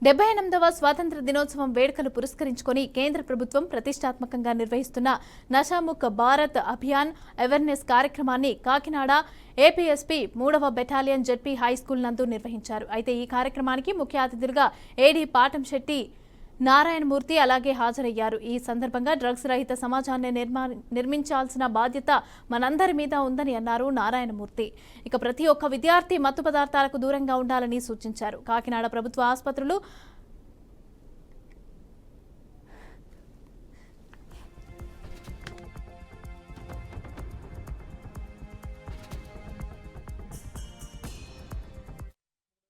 78వ స్వాతంత్ర దినోత్సవం వేడుకలు పురస్కరించుకొని కేంద్ర ప్రభుత్వం ప్రతిష్టాత్మకంగా నిర్వహిస్తున్న నషాముక్ భారత్ అభియాన్ అవేర్నెస్ కార్యక్రమాన్ని కాకినాడ ఏపీఎస్పీ 3వ బెటాలియన్ జెడ్పీ హైస్కూల్ నందు నిర్వహించారు. అయితే ఈ కార్యక్రమానికి ముఖ్య అతిథులుగా ఏడీ పాటంశెట్టి నారాయణమూర్తి అలాగే హాజరయ్యారు. ఈ సందర్భంగా డ్రగ్స్ రహిత సమాజాన్ని నిర్మించాల్సిన బాధ్యత మనందరి మీద ఉందని అన్నారు నారాయణమూర్తి. ఇక ప్రతి ఒక్క విద్యార్థి మత్తు పదార్థాలకు దూరంగా ఉండాలని సూచించారు. కాకినాడ ప్రభుత్వ ఆసుపత్రులు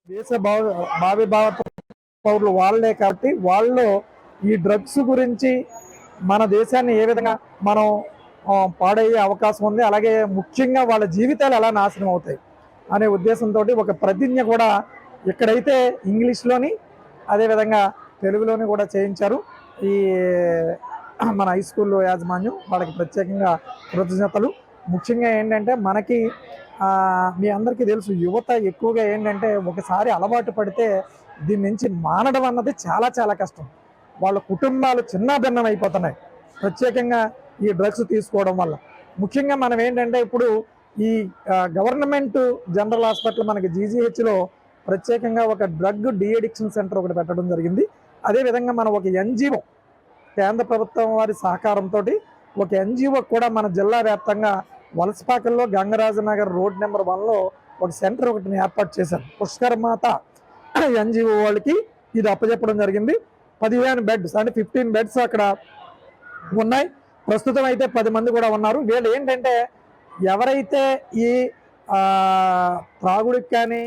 దేశ భావి భారత పౌరులు వాళ్ళే కాబట్టి వాళ్ళు ఈ డ్రగ్స్ గురించి మన దేశాన్ని ఏ విధంగా మనం పాడయ్యే అవకాశం ఉంది, అలాగే ముఖ్యంగా వాళ్ళ జీవితాలు ఎలా నాశనం అవుతాయి అనే ఉద్దేశంతో ఒక ప్రతిజ్ఞ కూడా ఇక్కడైతే ఇంగ్లీష్లోని అదేవిధంగా తెలుగులోని కూడా చేయించారు. ఈ మన హై స్కూల్ యాజమాన్యం వాళ్ళకి ప్రత్యేకంగా కృతజ్ఞతలు. ముఖ్యంగా ఏంటంటే మనకి మీ అందరికీ తెలుసు, యువత ఎక్కువగా ఏంటంటే ఒకసారి అలవాటు పడితే దీని నుంచి మానడం అన్నది చాలా చాలా కష్టం. వాళ్ళ కుటుంబాలు చిన్నాభిన్నం అయిపోతున్నాయి ప్రత్యేకంగా ఈ డ్రగ్స్ తీసుకోవడం వల్ల. ముఖ్యంగా మనం ఏంటంటే ఇప్పుడు ఈ గవర్నమెంట్ జనరల్ హాస్పిటల్ మనకి జీజీహెచ్లో ప్రత్యేకంగా ఒక డ్రగ్ డీఅడిక్షన్ సెంటర్ ఒకటి పెట్టడం జరిగింది. అదేవిధంగా మనం ఒక ఎన్జిఓ కేంద్ర ప్రభుత్వం వారి సహకారంతో ఒక ఎన్జిఓ కూడా మన జిల్లా వ్యాప్తంగా వలసపాకల్లో గంగరాజనగర్ రోడ్ నెంబర్ 1లో ఒక సెంటర్ ఒకటిని ఏర్పాటు చేశారు. పుష్కరమాత ఎన్జిఓ వాళ్ళకి ఇది అప్పచెప్పడం జరిగింది. 15 బెడ్స్ అంటే 15 బెడ్స్ అక్కడ ఉన్నాయి. ప్రస్తుతం అయితే 10 మంది కూడా ఉన్నారు. వీళ్ళు ఏంటంటే ఎవరైతే ఈ త్రాగుడికి కానీ